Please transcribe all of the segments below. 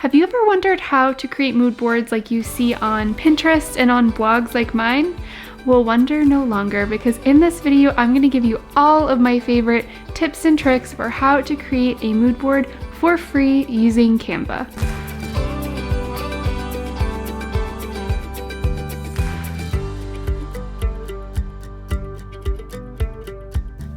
Have you ever wondered how to create mood boards like you see on Pinterest and on blogs like mine? Well, wonder no longer, because in this video I'm going to give you all of my favorite tips and tricks for how to create a mood board for free using Canva.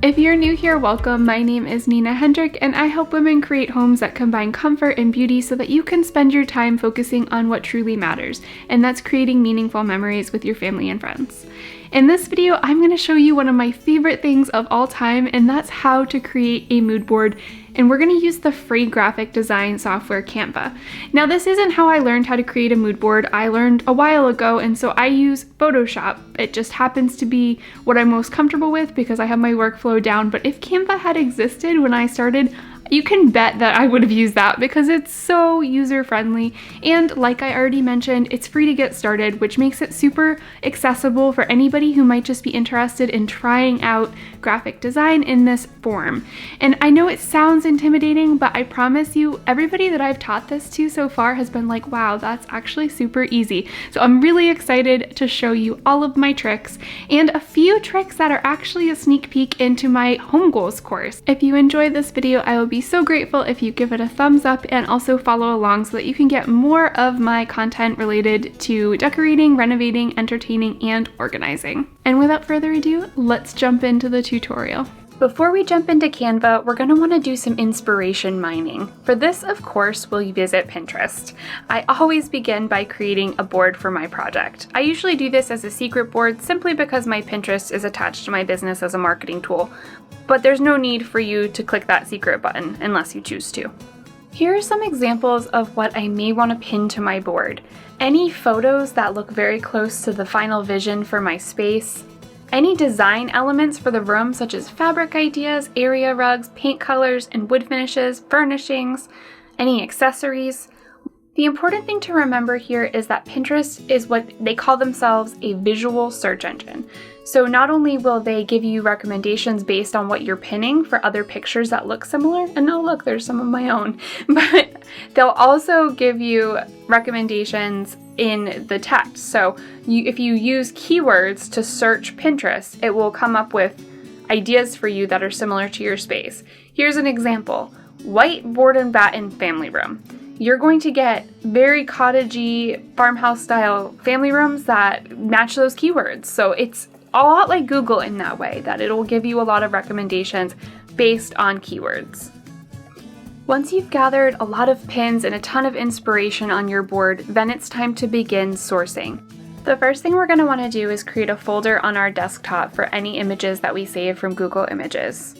If you're new here, welcome. My name is Nina Hendrick, and I help women create homes that combine comfort and beauty so that you can spend your time focusing on what truly matters, and that's creating meaningful memories with your family and friends. In this video, I'm going to show you one of my favorite things of all time, and that's how to create a mood board. And we're going to use the free graphic design software Canva. Now, this isn't how I learned how to create a mood board. I learned a while ago, and so I use Photoshop. It just happens to be what I'm most comfortable with because I have my workflow down. But if Canva had existed when I started, you can bet that I would have used that because it's so user-friendly, and like I already mentioned, it's free to get started, which makes it super accessible for anybody who might just be interested in trying out graphic design in this form. And I know it sounds intimidating, but I promise you, everybody that I've taught this to so far has been like, wow, that's actually super easy. So I'm really excited to show you all of my tricks and a few tricks that are actually a sneak peek into my home goals course. If you enjoyed this video, I will be so grateful if you give it a thumbs up and also follow along so that you can get more of my content related to decorating, renovating, entertaining, and organizing. And without further ado, let's jump into the tutorial. Before we jump into Canva, we're going to want to do some inspiration mining. For this, of course, we'll visit Pinterest. I always begin by creating a board for my project. I usually do this as a secret board simply because my Pinterest is attached to my business as a marketing tool, but there's no need for you to click that secret button unless you choose to. Here are some examples of what I may want to pin to my board. Any photos that look very close to the final vision for my space, any design elements for the room such as fabric ideas, area rugs, paint colors, and wood finishes, furnishings, any accessories. The important thing to remember here is that Pinterest is what they call themselves a visual search engine. So not only will they give you recommendations based on what you're pinning for other pictures that look similar, and oh look, there's some of my own, but they'll also give you recommendations in the text. So if you use keywords to search Pinterest, it will come up with ideas for you that are similar to your space. Here's an example: white board and batten family room. You're going to get very cottagey, farmhouse style family rooms that match those keywords. So it's a lot like Google in that way, that it'll give you a lot of recommendations based on keywords. Once you've gathered a lot of pins and a ton of inspiration on your board, then it's time to begin sourcing. The first thing we're going to want to do is create a folder on our desktop for any images that we save from Google Images.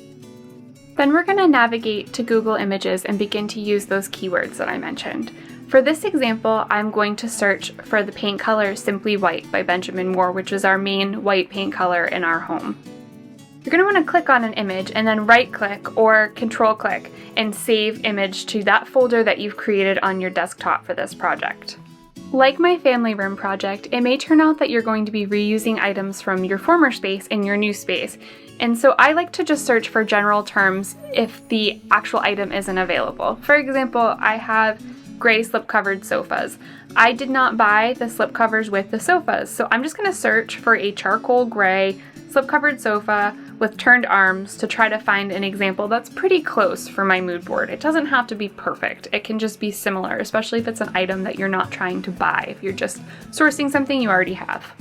Then we're going to navigate to Google Images and begin to use those keywords that I mentioned. For this example, I'm going to search for the paint color Simply White by Benjamin Moore, which is our main white paint color in our home. You're going to want to click on an image and then right-click or control-click and save image to that folder that you've created on your desktop for this project. Like my family room project, it may turn out that you're going to be reusing items from your former space in your new space, and so I like to just search for general terms if the actual item isn't available. For example, I have gray slip-covered sofas. I did not buy the slip covers with the sofas, so I'm just going to search for a charcoal gray slip-covered sofa with turned arms to try to find an example that's pretty close for my mood board. It doesn't have to be perfect. It can just be similar, especially if it's an item that you're not trying to buy, if you're just sourcing something you already have.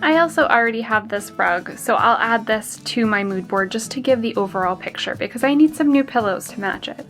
I also already have this rug, so I'll add this to my mood board just to give the overall picture because I need some new pillows to match it.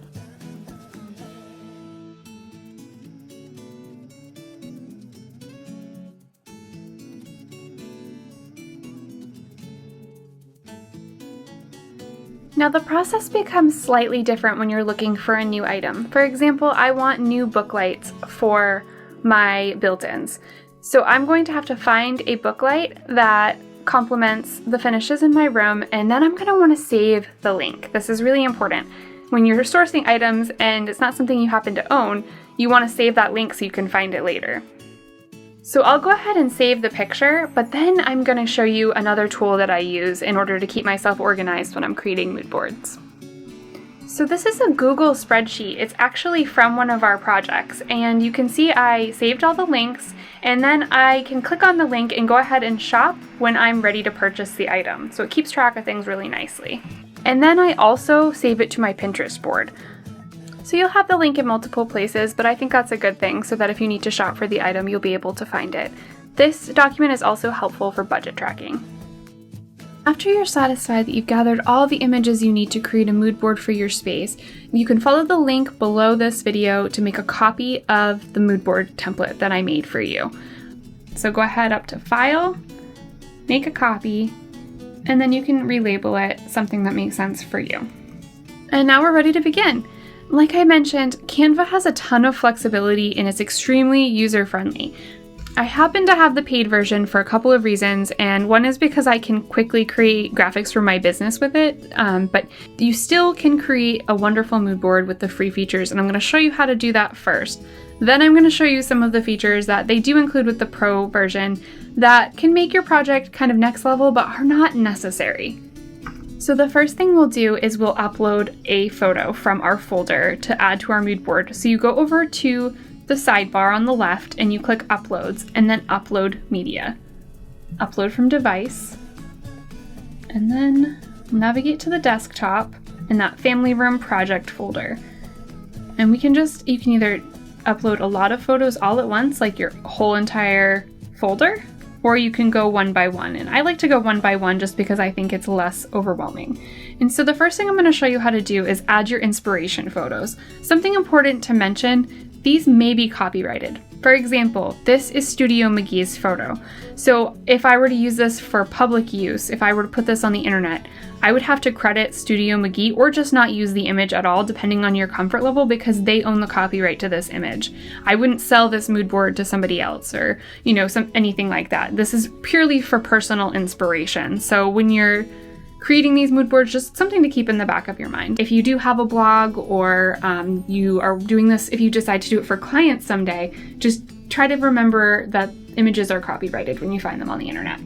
Now the process becomes slightly different when you're looking for a new item. For example, I want new book lights for my built-ins. So I'm going to have to find a book light that complements the finishes in my room, and then I'm going to want to save the link. This is really important. When you're sourcing items and it's not something you happen to own, you want to save that link so you can find it later. So I'll go ahead and save the picture, but then I'm going to show you another tool that I use in order to keep myself organized when I'm creating mood boards. So this is a Google spreadsheet. It's actually from one of our projects, and you can see I saved all the links, and then I can click on the link and go ahead and shop when I'm ready to purchase the item. So it keeps track of things really nicely. And then I also save it to my Pinterest board. So you'll have the link in multiple places, but I think that's a good thing so that if you need to shop for the item, you'll be able to find it. This document is also helpful for budget tracking. After you're satisfied that you've gathered all the images you need to create a mood board for your space, you can follow the link below this video to make a copy of the mood board template that I made for you. So go ahead up to File, make a copy, and then you can relabel it something that makes sense for you. And now we're ready to begin. Like I mentioned, Canva has a ton of flexibility and it's extremely user-friendly. I happen to have the paid version for a couple of reasons, and one is because I can quickly create graphics for my business with it, but you still can create a wonderful mood board with the free features, and I'm going to show you how to do that first. Then I'm going to show you some of the features that they do include with the pro version that can make your project kind of next level but are not necessary. So the first thing we'll do is we'll upload a photo from our folder to add to our mood board. So you go over to the sidebar on the left and you click Uploads and then Upload Media. Upload from device, and then navigate to the desktop in that Family Room Project folder. And you can either upload a lot of photos all at once, like your whole entire folder, or you can go one by one. And I like to go one by one just because I think it's less overwhelming. And so the first thing I'm going to show you how to do is add your inspiration photos. Something important to mention, these may be copyrighted. For example, this is Studio McGee's photo. So if I were to use this for public use, if I were to put this on the internet, I would have to credit Studio McGee or just not use the image at all, depending on your comfort level, because they own the copyright to this image. I wouldn't sell this mood board to somebody else or, anything like that. This is purely for personal inspiration. So when you're creating these mood boards, just something to keep in the back of your mind. If you do have a blog or you are doing this, if you decide to do it for clients someday, just try to remember that images are copyrighted when you find them on the internet.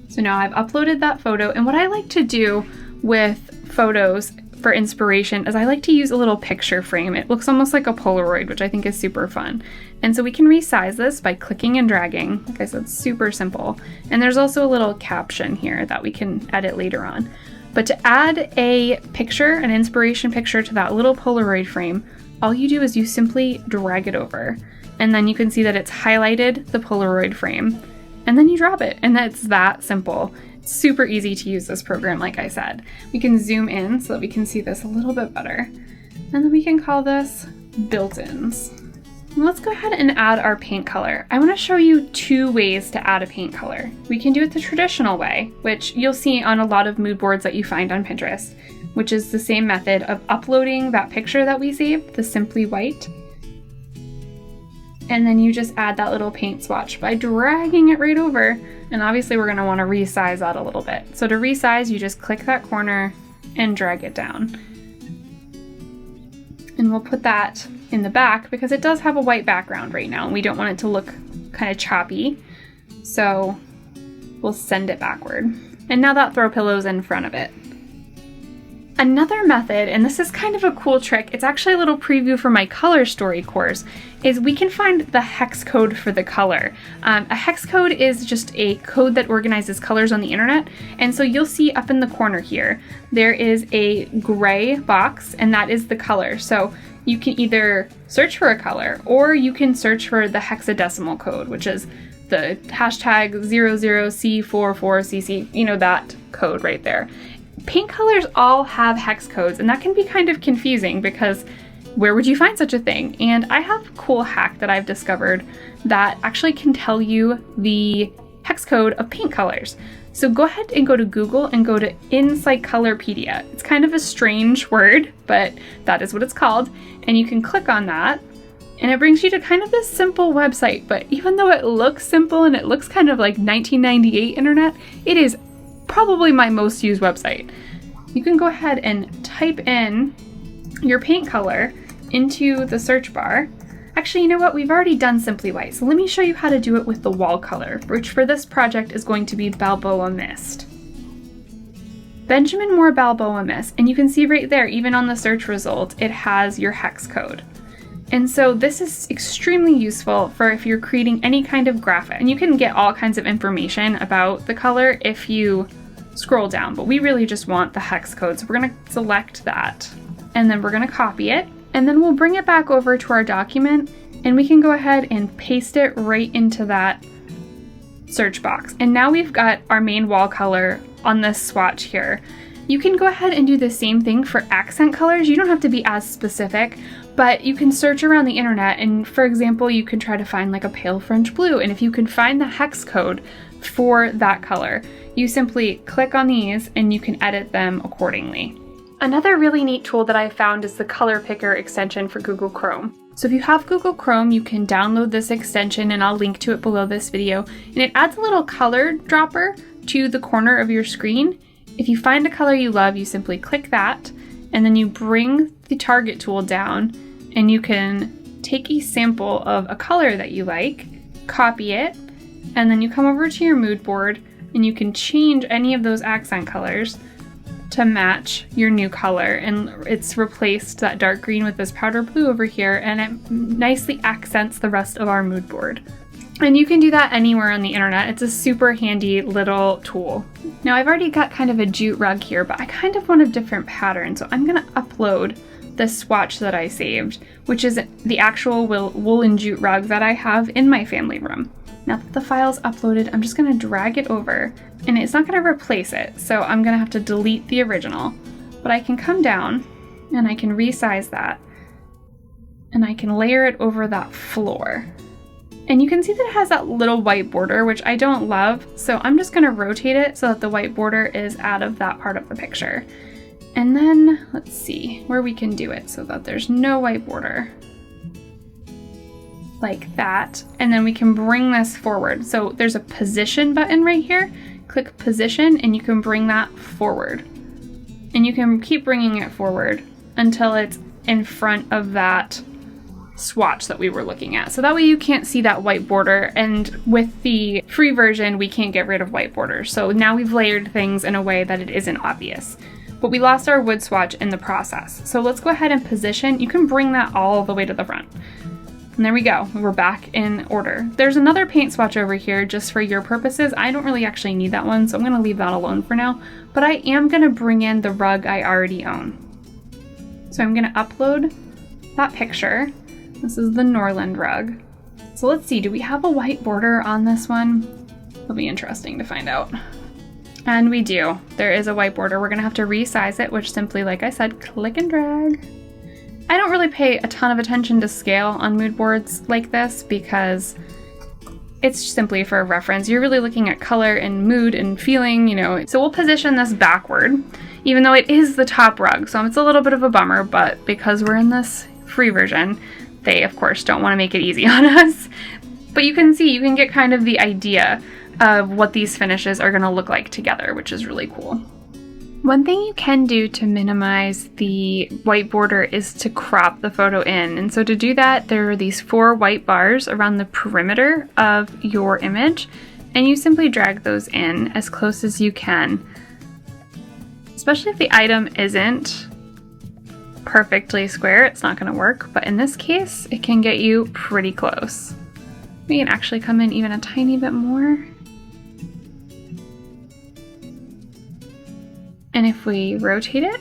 So now I've uploaded that photo, and what I like to do with photos for inspiration is I like to use a little picture frame. It looks almost like a Polaroid, which I think is super fun. And so we can resize this by clicking and dragging. Like I said, super simple. And there's also a little caption here that we can edit later on. But to add a picture, an inspiration picture to that little Polaroid frame, all you do is you simply drag it over. And then you can see that it's highlighted the Polaroid frame. And then you drop it, and that's that simple. It's super easy to use this program, like I said. We can zoom in so that we can see this a little bit better. And then we can call this built-ins. Let's go ahead and add our paint color. I want to show you two ways to add a paint color. We can do it the traditional way, which you'll see on a lot of mood boards that you find on Pinterest, which is the same method of uploading that picture that we saved, the Simply White. And then you just add that little paint swatch by dragging it right over. And obviously we're going to want to resize that a little bit. So to resize, you just click that corner and drag it down. And we'll put that in the back because it does have a white background right now and we don't want it to look kind of choppy. So we'll send it backward. And now that throw pillow's in front of it. Another method, and this is kind of a cool trick, it's actually a little preview for my color story course, is we can find the hex code for the color. A hex code is just a code that organizes colors on the internet, and so you'll see up in the corner here, there is a gray box, and that is the color. So you can either search for a color, or you can search for the hexadecimal code, which is the hashtag 00C44CC, that code right there. Paint colors all have hex codes, and that can be kind of confusing because where would you find such a thing? And I have a cool hack that I've discovered that actually can tell you the hex code of paint colors. So go ahead and go to Google and go to Encycloppedia. It's kind of a strange word, but that is what it's called. And you can click on that, and it brings you to kind of this simple website. But even though it looks simple and it looks kind of like 1998 internet, it is probably my most used website. You can go ahead and type in your paint color into the search bar. Actually, you know what? We've already done Simply White, so let me show you how to do it with the wall color, which for this project is going to be Balboa Mist. Benjamin Moore Balboa Miss, and you can see right there, even on the search result, it has your hex code. And so this is extremely useful for if you're creating any kind of graphic, and you can get all kinds of information about the color if you scroll down, but we really just want the hex code. So we're gonna select that, and then we're gonna copy it, and then we'll bring it back over to our document, and we can go ahead and paste it right into that search box. And now we've got our main wall color on this swatch here. You can go ahead and do the same thing for accent colors. You don't have to be as specific, but you can search around the internet, and for example, you can try to find like a pale French blue, and if you can find the hex code for that color, you simply click on these and you can edit them accordingly. Another really neat tool that I found is the color picker extension for Google Chrome. So if you have Google Chrome, you can download this extension, and I'll link to it below this video, and it adds a little color dropper to the corner of your screen. If you find a color you love, you simply click that, and then you bring the target tool down, and you can take a sample of a color that you like, copy it, and then you come over to your mood board, and you can change any of those accent colors to match your new color, and it's replaced that dark green with this powder blue over here, and it nicely accents the rest of our mood board. And you can do that anywhere on the internet. It's a super handy little tool. Now I've already got kind of a jute rug here, but I kind of want a different pattern, so I'm gonna upload the swatch that I saved, which is the actual woolen jute rug that I have in my family room. Now that the file's uploaded, I'm just gonna drag it over, and it's not gonna replace it, so I'm gonna have to delete the original. But I can come down, and I can resize that, and I can layer it over that floor. And you can see that it has that little white border, which I don't love, so I'm just gonna rotate it so that the white border is out of that part of the picture. And then, let's see where we can do it so that there's no white border. Like that. And then we can bring this forward. So there's a position button right here. Click position, and you can bring that forward. And you can keep bringing it forward until it's in front of that swatch that we were looking at. So that way you can't see that white border, and with the free version we can't get rid of white borders. So now we've layered things in a way that it isn't obvious. But we lost our wood swatch in the process. So let's go ahead and position. You can bring that all the way to the front. And there we go, we're back in order. There's another paint swatch over here just for your purposes. I don't really actually need that one, so I'm gonna leave that alone for now. But I am gonna bring in the rug I already own. So I'm gonna upload that picture. This is the Norland rug. So let's see, do we have a white border on this one? It'll be interesting to find out. And we do. There is a white border. We're gonna have to resize it, which simply, like I said, click and drag. I don't really pay a ton of attention to scale on mood boards like this because it's simply for reference. You're really looking at color and mood and feeling, you know. So we'll position this backward, even though it is the top rug. So it's a little bit of a bummer, but because we're in this free version, they of course don't want to make it easy on us. But you can see, you can get kind of the idea of what these finishes are going to look like together, which is really cool. One thing you can do to minimize the white border is to crop the photo in. And so to do that, there are these 4 white bars around the perimeter of your image, and you simply drag those in as close as you can. Especially if the item isn't perfectly square, it's not going to work, but in this case, it can get you pretty close. We can actually come in even a tiny bit more. And if we rotate it,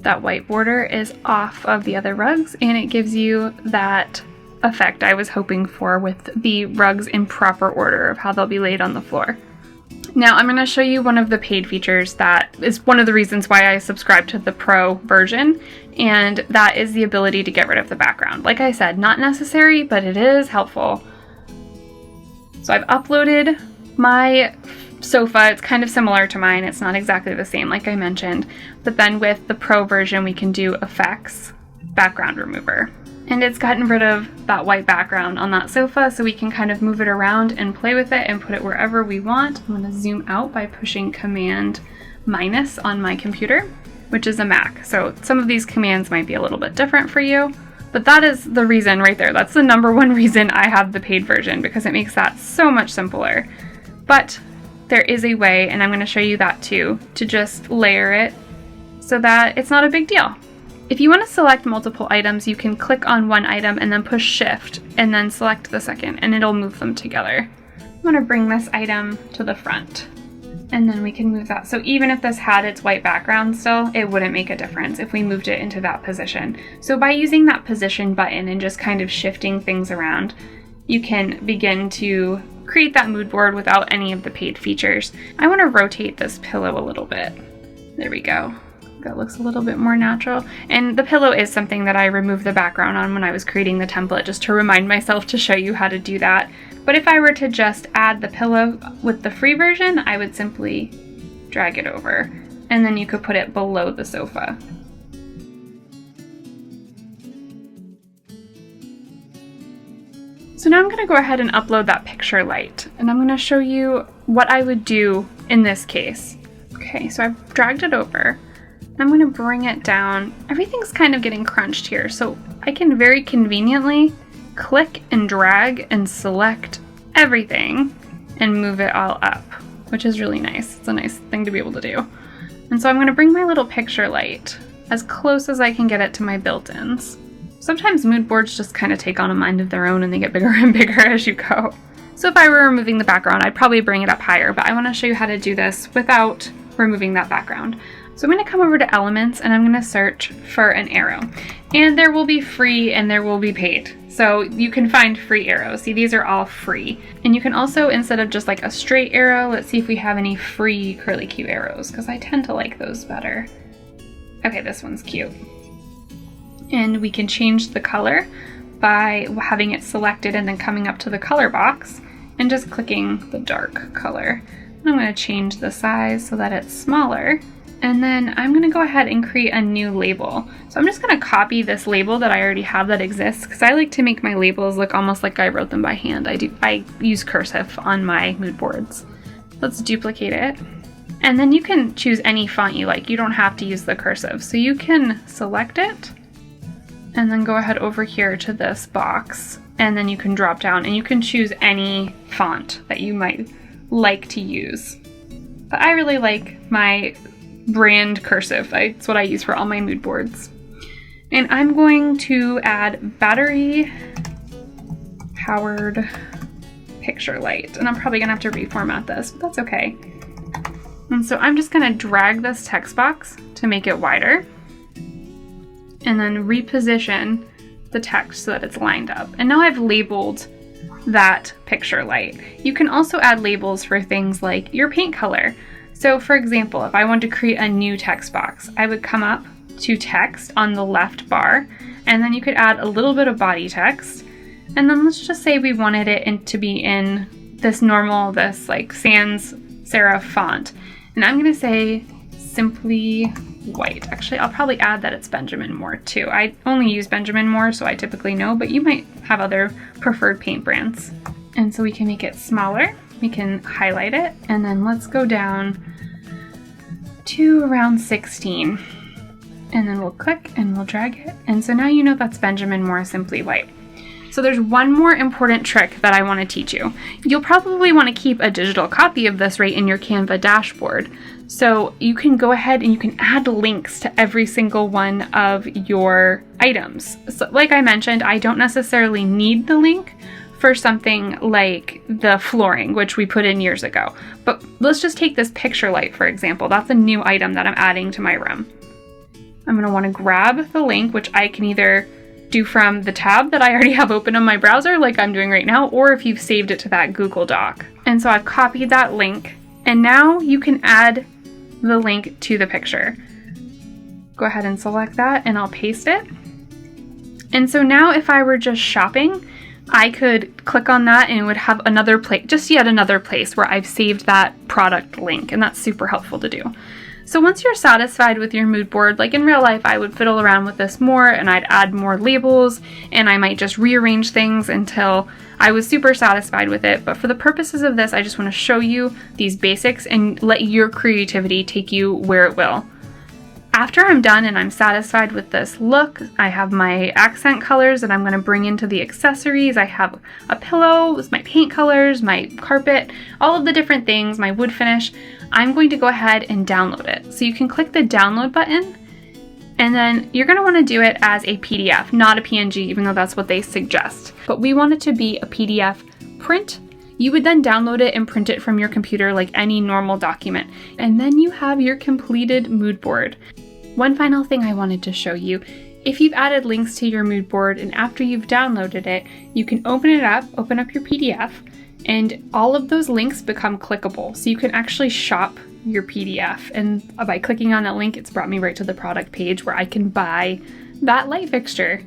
that white border is off of the other rugs, and it gives you that effect I was hoping for with the rugs in proper order of how they'll be laid on the floor. Now I'm going to show you one of the paid features that is one of the reasons why I subscribed to the Pro version, and that is the ability to get rid of the background. Like I said, not necessary, but it is helpful. So I've uploaded my sofa. It's kind of similar to mine. It's not exactly the same like I mentioned, but then with the Pro version we can do effects, background remover. And it's gotten rid of that white background on that sofa, so we can kind of move it around and play with it and put it wherever we want. I'm going to zoom out by pushing Command- on my computer, which is a Mac. So some of these commands might be a little bit different for you, But that is the reason right there. That's the #1 reason I have the paid version, because it makes that so much simpler. But there is a way, and I'm going to show you that too, to just layer it so that it's not a big deal. If you want to select multiple items, you can click on one item and then push Shift and then select the second, and it'll move them together. I'm going to bring this item to the front, and then we can move that. So even if this had its white background still, it wouldn't make a difference if we moved it into that position. So by using that position button and just kind of shifting things around, you can begin to create that mood board without any of the paid features. I want to rotate this pillow a little bit. There we go. That looks a little bit more natural. And the pillow is something that I removed the background on when I was creating the template, just to remind myself to show you how to do that. But if I were to just add the pillow with the free version, I would simply drag it over, and then you could put it below the sofa. So now I'm going to go ahead and upload that picture light, and I'm going to show you what I would do in this case. Okay, so I've dragged it over. I'm going to bring it down. Everything's kind of getting crunched here, so I can very conveniently click and drag and select everything and move it all up, which is really nice. It's a nice thing to be able to do. And so I'm going to bring my little picture light as close as I can get it to my built-ins. Sometimes mood boards just kind of take on a mind of their own and they get bigger and bigger as you go. So if I were removing the background, I'd probably bring it up higher, but I want to show you how to do this without removing that background. So I'm going to come over to Elements, and I'm going to search for an arrow. And there will be free and there will be paid. So you can find free arrows. See, these are all free. And you can also, instead of just like a straight arrow, let's see if we have any free curly Q arrows, because I tend to like those better. Okay, this one's cute. And we can change the color by having it selected and then coming up to the color box and just clicking the dark color. And I'm going to change the size so that it's smaller. And then I'm going to go ahead and create a new label. So I'm just going to copy this label that I already have that exists, because I like to make my labels look almost like I wrote them by hand. I use cursive on my mood boards. Let's duplicate it. And then you can choose any font you like. You don't have to use the cursive. So you can select it and then go ahead over here to this box, and then you can drop down and you can choose any font that you might like to use. But I really like my brand cursive. It's what I use for all my mood boards. And I'm going to add battery powered picture light. And I'm probably gonna have to reformat this, but that's okay. And so I'm just gonna drag this text box to make it wider, and then reposition the text so that it's lined up. And now I've labeled that picture light. You can also add labels for things like your paint color. So for example, if I want to create a new text box, I would come up to text on the left bar, and then you could add a little bit of body text. And then let's just say we wanted it to be in this normal, this like sans serif font. And I'm gonna say simply white. Actually, I'll probably add that it's Benjamin Moore too. I only use Benjamin Moore, so I typically know, but you might have other preferred paint brands. And so we can make it smaller. We can highlight it, and then let's go down to around 16. And then we'll click and we'll drag it. And so now you know that's Benjamin Moore Simply White. So there's one more important trick that I want to teach you. You'll probably want to keep a digital copy of this right in your Canva dashboard. So you can go ahead and you can add links to every single one of your items. So like I mentioned, I don't necessarily need the link for something like the flooring, which we put in years ago. But let's just take this picture light, for example. That's a new item that I'm adding to my room. I'm going to want to grab the link, which I can either do from the tab that I already have open on my browser, like I'm doing right now, or if you've saved it to that Google Doc. And so I've copied that link, and now you can add the link to the picture. Go ahead and select that, and I'll paste it. And so now if I were just shopping, I could click on that and it would have another place, just yet another place where I've saved that product link, and that's super helpful to do. So once you're satisfied with your mood board, like in real life, I would fiddle around with this more and I'd add more labels, and I might just rearrange things until I was super satisfied with it. But for the purposes of this, I just want to show you these basics and let your creativity take you where it will. After I'm done and I'm satisfied with this look, I have my accent colors that I'm going to bring into the accessories. I have a pillow with my paint colors, my carpet, all of the different things, my wood finish. I'm going to go ahead and download it. So you can click the download button, and then you're going to want to do it as a PDF, not a PNG, even though that's what they suggest. But we want it to be a PDF print. You would then download it and print it from your computer like any normal document. And then you have your completed mood board. One final thing I wanted to show you. If you've added links to your mood board and after you've downloaded it, you can open it up, open up your PDF, and all of those links become clickable. So you can actually shop your PDF. And by clicking on that link, it's brought me right to the product page where I can buy that light fixture.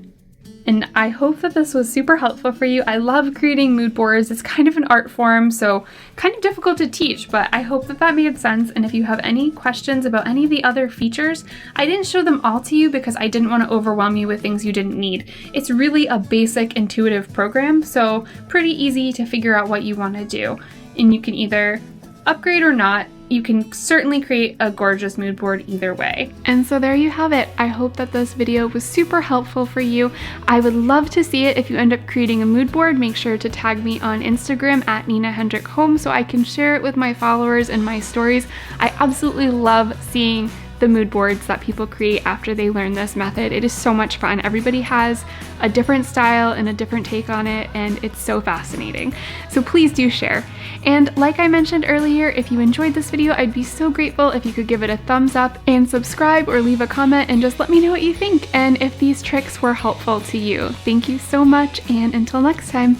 And I hope that this was super helpful for you. I love creating mood boards. It's kind of an art form, so kind of difficult to teach, but I hope that that made sense. And if you have any questions about any of the other features, I didn't show them all to you because I didn't want to overwhelm you with things you didn't need. It's really a basic, intuitive program, so pretty easy to figure out what you want to do. And you can either upgrade or not. You can certainly create a gorgeous mood board either way. And so there you have it. I hope that this video was super helpful for you. I would love to see it. If you end up creating a mood board, make sure to tag me on Instagram at Nina Hendrick Home so I can share it with my followers and my stories. I absolutely love seeing the mood boards that people create after they learn this method. It is so much fun. Everybody has a different style and a different take on it, and it's so fascinating. So please do share. And like I mentioned earlier, if you enjoyed this video, I'd be so grateful if you could give it a thumbs up and subscribe or leave a comment and just let me know what you think and if these tricks were helpful to you. Thank you so much, and until next time.